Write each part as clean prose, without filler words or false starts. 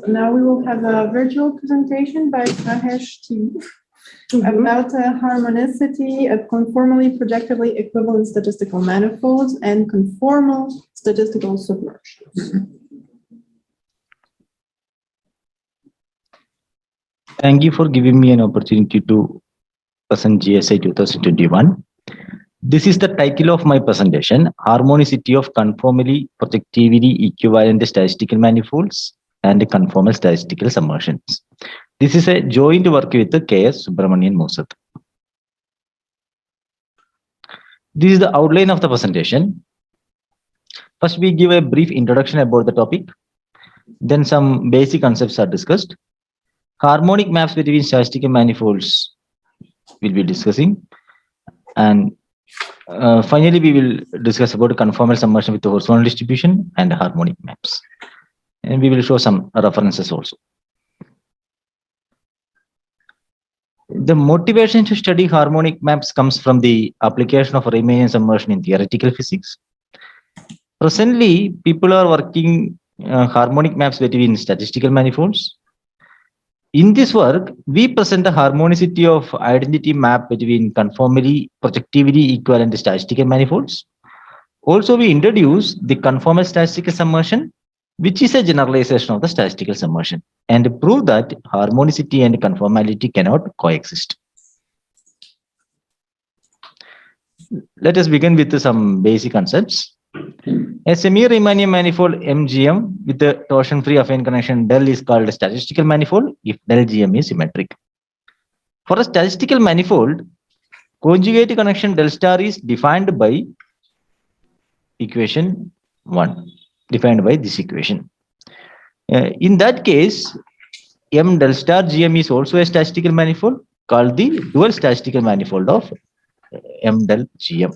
Now we will have a virtual presentation by Mahesh T. About harmonicity of conformally projectively equivalent statistical manifolds and conformal statistical submersions. Thank you for giving me an opportunity to present GSI 2021. This is the title of my presentation, Harmonicity of Conformally Projectivity Equivalent Statistical Manifolds and Conformal Statistical Submersions. This is a joint work with K.S. Subramanian Moosad. This is the outline of the presentation. First, we give a brief introduction about the topic. Then some basic concepts are discussed. Harmonic maps between statistical manifolds will be discussing. And finally, we will discuss about conformal submersion with the horizontal distribution and harmonic maps. And we will show some references also. The motivation to study harmonic maps comes from the application of Riemannian submersion in theoretical physics. Presently, people are working harmonic maps between statistical manifolds. In this work, we present the harmonicity of identity map between conformally projectivity equivalent statistical manifolds. Also, we introduce the conformal statistical submersion, which is a generalization of the statistical submersion, and prove that harmonicity and conformality cannot coexist. Let us begin with some basic concepts. A semi-Riemannian manifold MGM with a torsion-free affine connection del is called a statistical manifold if del GM is symmetric. For a statistical manifold, conjugate connection del star is defined by equation 1, defined by this equation. In that case, M del star GM is also a statistical manifold called the dual statistical manifold of M del GM.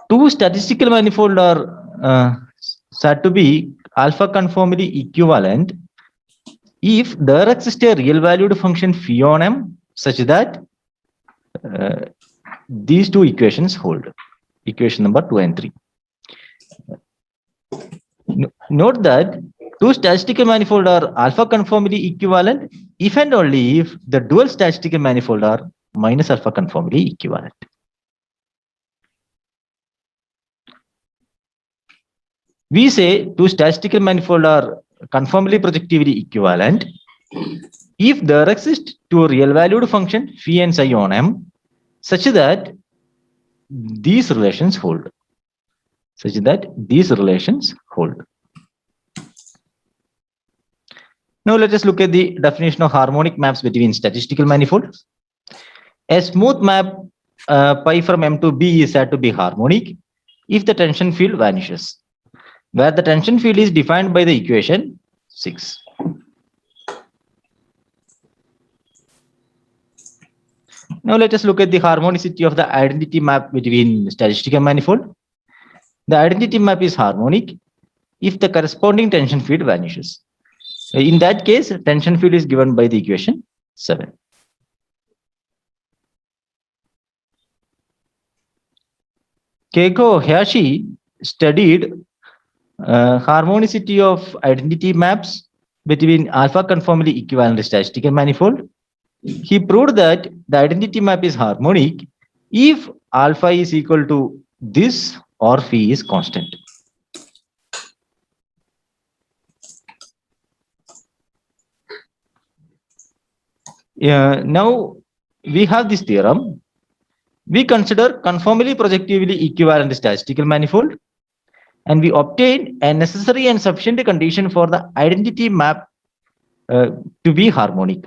Two statistical manifolds are said to be alpha conformally equivalent if there exists a real valued function phi on M such that these two equations hold. Equation number 2 and 3. Note that two statistical manifolds are alpha conformally equivalent if and only if the dual statistical manifold are minus alpha conformally equivalent. We say two statistical manifolds are conformally projectivity equivalent if there exists two real valued function phi and psi on M such that these relations hold. Now let us look at the definition of harmonic maps between statistical manifolds. A smooth map pi from M to B is said to be harmonic if the tension field vanishes, where the tension field is defined by the equation 6. Now let us look at the harmonicity of the identity map between statistical manifold. The identity map is harmonic if the corresponding tension field vanishes. In that case, tension field is given by the equation 7. Keiko Hayashi studied harmonicity of identity maps between alpha conformally equivalent statistical manifold. He proved that the identity map is harmonic if alpha is equal to this or phi is constant. Now we have this theorem. We consider conformally projectively equivalent statistical manifold, and we obtain a necessary and sufficient condition for the identity map to be harmonic.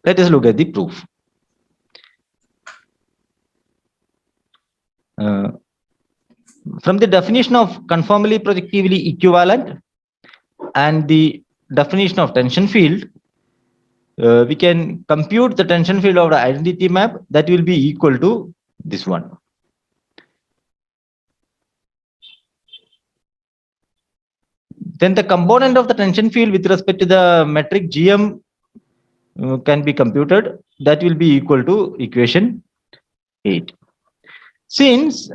Let us look at the proof. From the definition of conformally projectively equivalent and the definition of tension field, we can compute the tension field of the identity map that will be equal to this one. Then the component of the tension field with respect to the metric GM can be computed. That will be equal to equation 8. Since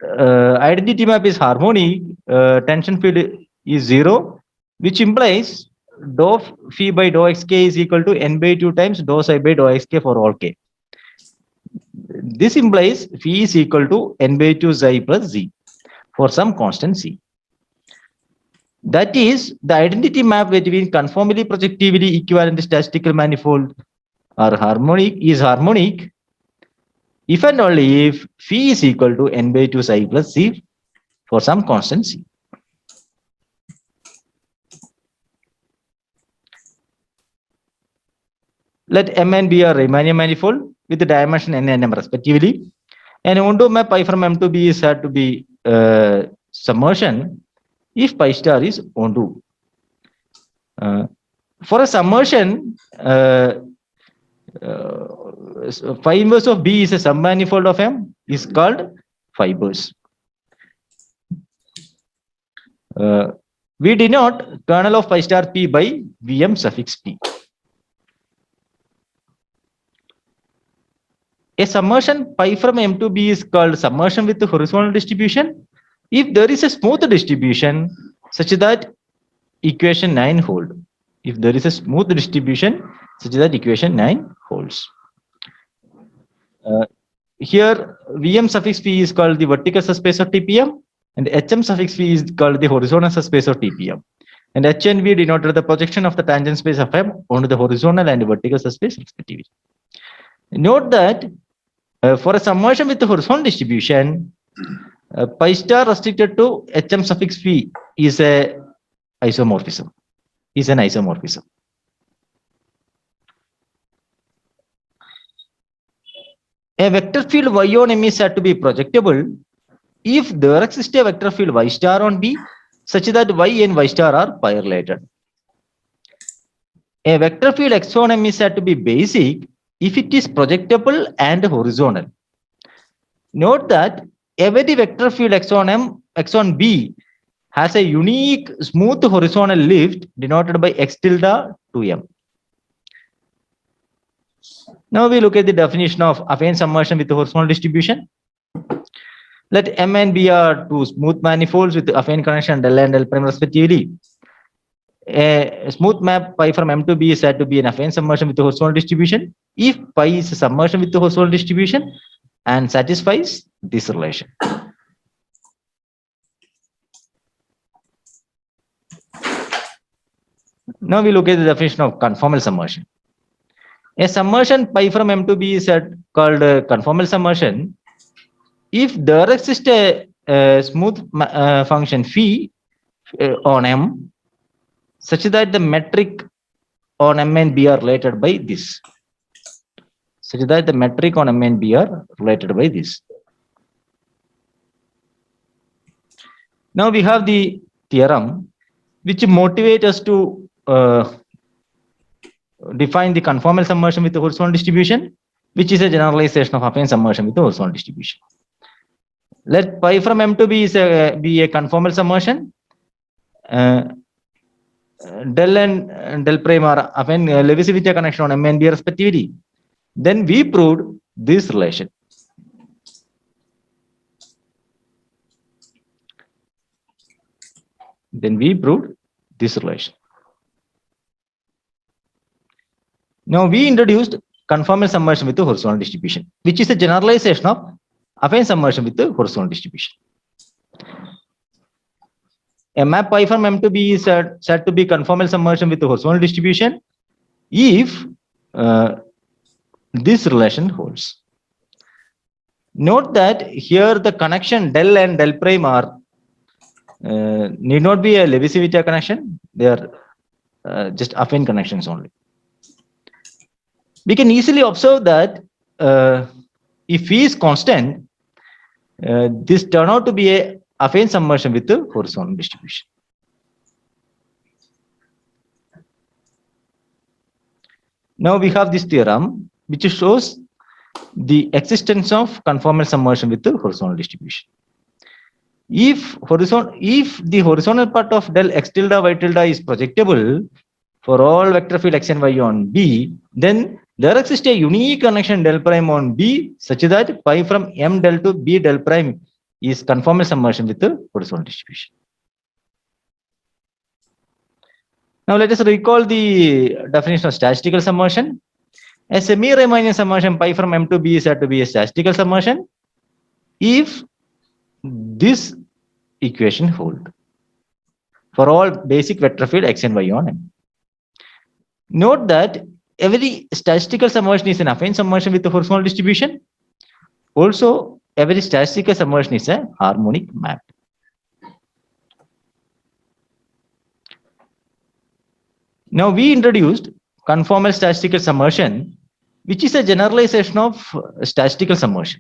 identity map is harmonic, tension field is 0, which implies dou phi by dou xk is equal to n by 2 times dou psi by dou xk for all k. This implies phi is equal to n by 2 xi plus z for some constant c. That is, the identity map between conformally projectively equivalent statistical manifold are harmonic if and only if phi is equal to n by 2 psi plus c for some constant c. Let Mn be a Riemannian manifold with the dimension n and m respectively, and onto map pi from m to b is said to be submersion if pi star is onto. For a submersion, phi inverse of b is a submanifold of m is called fibers. We denote kernel of pi star p by vm suffix p. A submersion pi from m to b is called submersion with horizontal distribution if there is a smooth distribution such that equation 9 hold. If there is a smooth distribution such that equation 9 holds. Here Vm suffix p is called the vertical subspace of TPM and Hm suffix p is called the horizontal subspace of TPM. And H and V denoted the projection of the tangent space of M onto the horizontal and vertical subspace respectively. Note that for a submersion with the horizontal distribution, pi star restricted to Hm suffix p is a isomorphism. Is an isomorphism. A vector field y on M is said to be projectable if there exists a vector field y star on B such that y and y star are pi related. A vector field x on M is said to be basic if it is projectable and horizontal. Note that every vector field x on B has a unique smooth horizontal lift denoted by x tilde to M. Now we look at the definition of affine submersion with horizontal distribution. Let M and B are two smooth manifolds with affine connection del and del prime respectively. A smooth map pi from M to B is said to be an affine submersion with horizontal distribution if pi is a submersion with the horizontal distribution and satisfies this relation. Now we look at the definition of conformal submersion. A submersion pi from M to B is called conformal submersion if there exists a smooth function phi on M such that the metric on M and B are related by this. Such that the metric on M and B are related by this. Now we have the theorem which motivates us to define the conformal submersion with the horizontal distribution, which is a generalization of affine submersion with the horizontal distribution. Let pi from M to B be a conformal submersion. Del and del prime are affine Levi-Civita connection on M and B respectively. Then we proved this relation. Now we introduced conformal submersion with the horizontal distribution, which is a generalization of affine submersion with the horizontal distribution. A map pi from M to B is said to be conformal submersion with the horizontal distribution if this relation holds. Note that here the connection del and del prime are need not be a Levi-Civita connection. They are just affine connections only. We can easily observe that if phi is constant, this turn out to be a affine submersion with the horizontal distribution. Now we have this theorem which shows the existence of conformal submersion with the horizontal distribution. If the horizontal part of del x tilde y tilde is projectable, for all vector field x and y on B, then there exists a unique connection del prime on B such that pi from M del to B del prime is conformal summation with the horizontal distribution. Now let us recall the definition of statistical summation. A semi-Riemannian summation pi from M to B is said to be a statistical summation if this equation holds for all basic vector field x and y on M. Note that every statistical summation is an affine summation with a horizontal distribution. Also, every statistical summation is a harmonic map. Now we introduced conformal statistical summation, which is a generalization of statistical summation.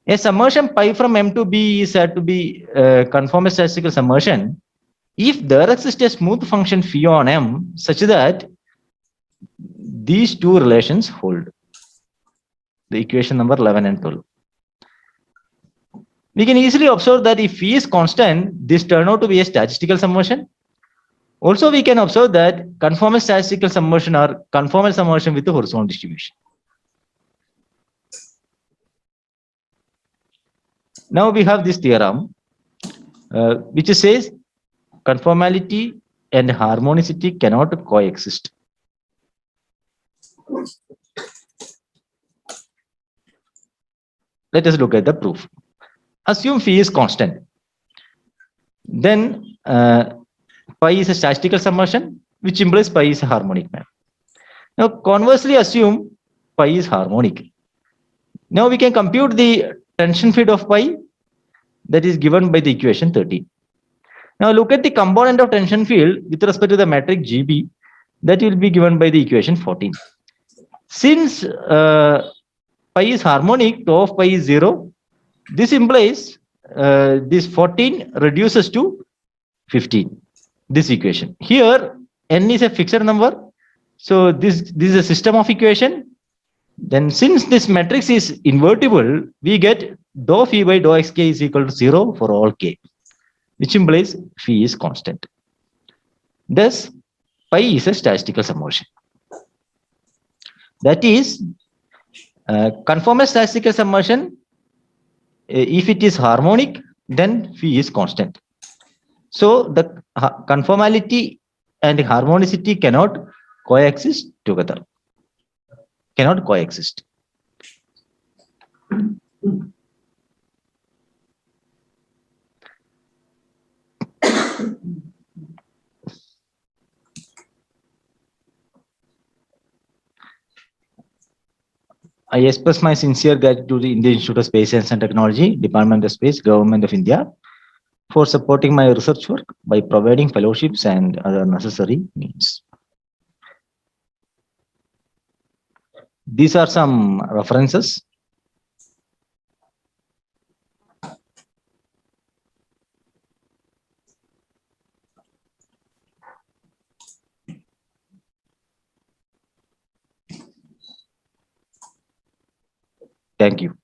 A summation pi from M to B is said to be a conformal statistical summation if there exists a smooth function phi on M such that these two relations hold. The equation number 11 and 12. We can easily observe that if phi is constant, this turns out to be a statistical summation. Also, we can observe that conformal statistical summation are conformal summation with the horizontal distribution. Now we have this theorem, which says conformality and harmonicity cannot coexist. Let us look at the proof. Assume phi is constant. Then pi is a statistical summation, which implies pi is a harmonic map. Now conversely assume pi is harmonic. Now we can compute the tension field of pi that is given by the equation 13. Now look at the component of tension field with respect to the metric GB that will be given by the equation 14. Since pi is harmonic, tau of pi is 0, this implies this 14 reduces to 15. This equation. Here n is a fixed number. So this is a system of equation. Then since this matrix is invertible, we get dou phi by dou xk is equal to 0 for all k, which implies phi is constant. Thus, pi is a statistical summation. That is, conformal statistical summation, if it is harmonic, then phi is constant. So the conformality and harmonicity cannot coexist together. Cannot coexist. I express my sincere gratitude to the Indian Institute of Space Science and Technology, Department of Space, Government of India, for supporting my research work by providing fellowships and other necessary means. These are some references. Thank you.